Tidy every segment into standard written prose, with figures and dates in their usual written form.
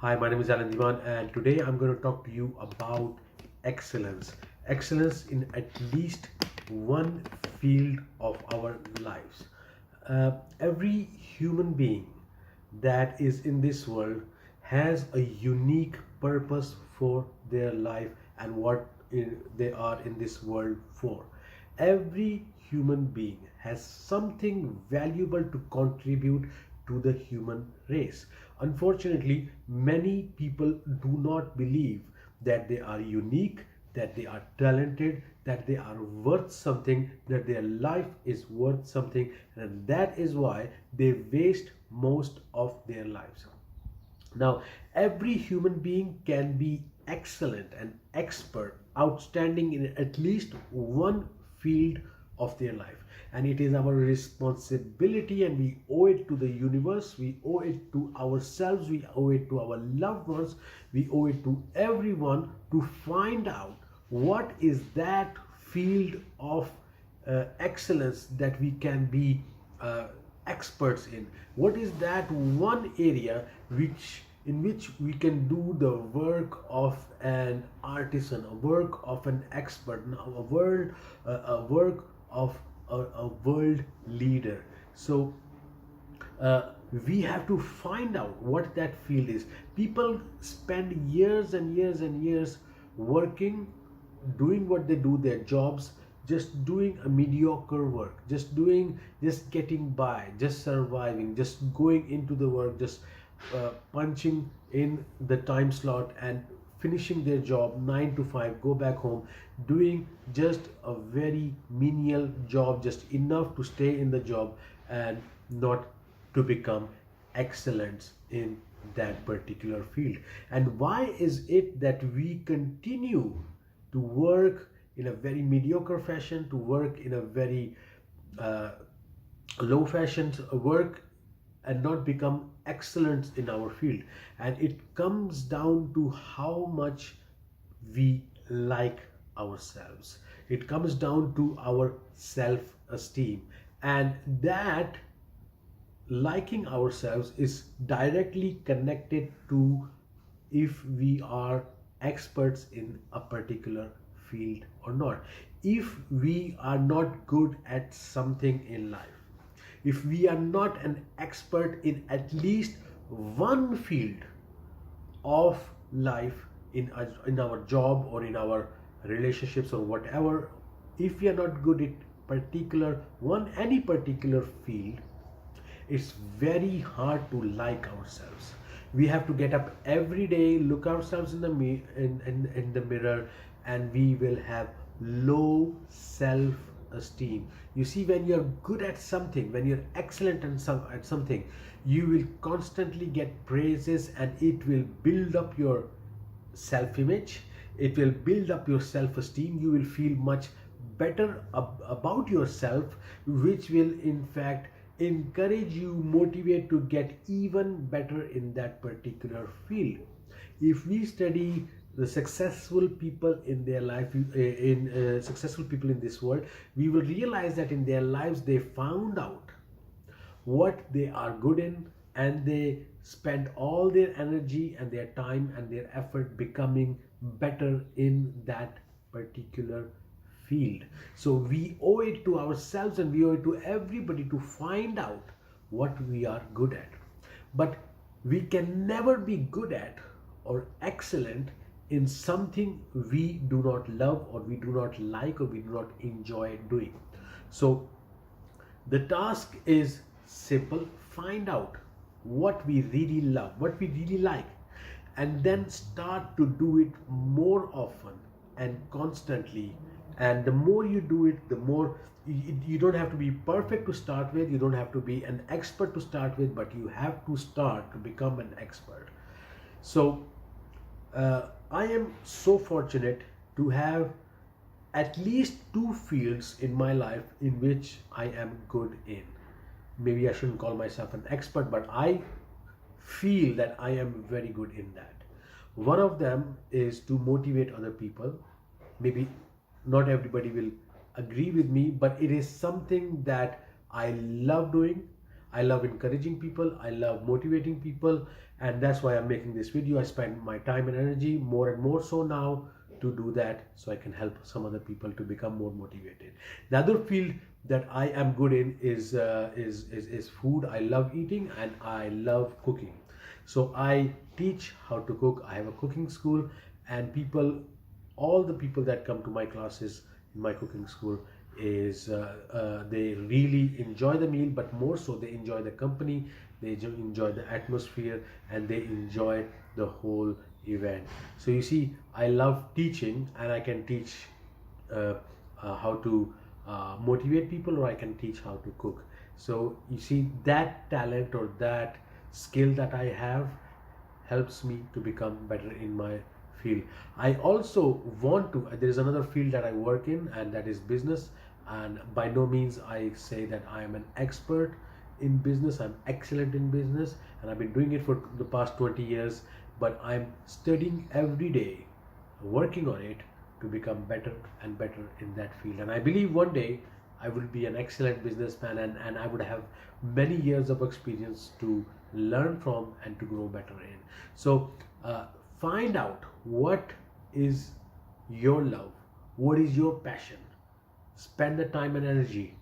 Hi, my name is Alan Diwan, and today I'm going to talk to you about excellence. Excellence in at least one field of our lives. Every human being that is in this world has a unique purpose for their life and what they are in this world for. Every human being has something valuable to contribute to the human race. Unfortunately, many people do not believe that they are unique, that they are talented, that they are worth something, that their life is worth something, and that is why they waste most of their lives. Now, every human being can be excellent and expert, outstanding in at least one field of their life. And it is our responsibility, and we owe it to the universe, we owe it to ourselves, we owe it to our loved ones, we owe it to everyone to find out what is that field of excellence that we can be experts in. What is that one area in which we can do the work of an artisan, a work of an expert, a work of a world leader. So we have to find out what that field is. People spend years and years and years working, doing what they do, their jobs, just doing a mediocre work, just getting by, just surviving, just going into the work, just punching in the time slot and finishing their job 9 to 5, go back home, doing just a very menial job, just enough to stay in the job and not to become excellence in that particular field. And why is it that we continue to work in a very mediocre fashion, to work in a very uh, low fashioned work, and not become excellent in our field? And it comes down to how much we like ourselves. It comes down to our self esteem, and that liking ourselves is directly connected to if we are experts in a particular field or not. If we are not good at something in life, if we are not an expert in at least one field of life, in our job or in our relationships or whatever, if we are not good at particular one any particular field, it's very hard to like ourselves. We have to get up every day, look ourselves in the in the mirror, and we will have low self esteem. You see, when you're good at something, when you're excellent at something, you will constantly get praises, and it will build up your self image, it will build up your self esteem. You will feel much better about yourself, which will in fact encourage you, motivate to get even better in that particular field. If we study the successful people in their life, in successful people in this world, we will realize that in their lives they found out what they are good in, and they spend all their energy and their time and their effort becoming better in that particular field. So we owe it to ourselves and we owe it to everybody to find out what we are good at. But we can never be good at or excellent in something we do not love, or we do not like, or we do not enjoy doing. So the task is simple: find out what we really love, what we really like, and then start to do it more often and constantly. And the more you do it, the more you don't have to be perfect to start with, you don't have to be an expert to start with, but you have to start to become an expert. So I am so fortunate to have at least two fields in my life in which I am good in. Maybe I shouldn't call myself an expert, but I feel that I am very good in that. One of them is to motivate other people. Maybe not everybody will agree with me, but it is something that I love doing. I love encouraging people, I love motivating people, and that's why I'm making this video. I spend my time and energy more and more so now to do that, so I can help some other people to become more motivated. The other field that I am good in is food. I love eating and I love cooking. So I teach how to cook. I have a cooking school, and all the people that come to my classes in my cooking school they really enjoy the meal, but more so they enjoy the company, they enjoy the atmosphere, and they enjoy the whole event. So you see, I love teaching, and I can teach uh, how to motivate people, or I can teach how to cook. So you see, that talent or that skill that I have helps me to become better in my field. I also want to, there is another field that I work in, and that is business. And by no means I say that I am an expert in business, I'm excellent in business, and I've been doing it for the past 20 years, but I'm studying every day, working on it to become better and better in that field. And I believe one day I will be an excellent businessman, and I would have many years of experience to learn from and to grow better in. So find out what is your love, what is your passion. Spend the time and energy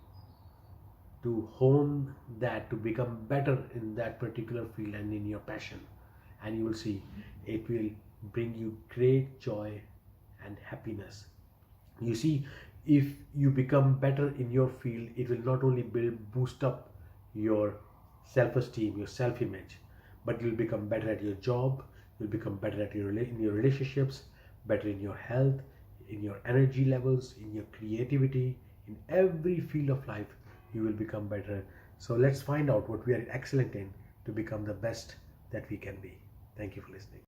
to hone that, to become better in that particular field and in your passion, and you will see it will bring you great joy and happiness. You see, if you become better in your field, it will not only boost up your self-esteem, your self-image, but you'll become better at your job, you'll become better at in your relationships, better in your health, in your energy levels, in your creativity, in every field of life you will become better. So let's find out what we are excellent in to become the best that we can be. Thank you for listening.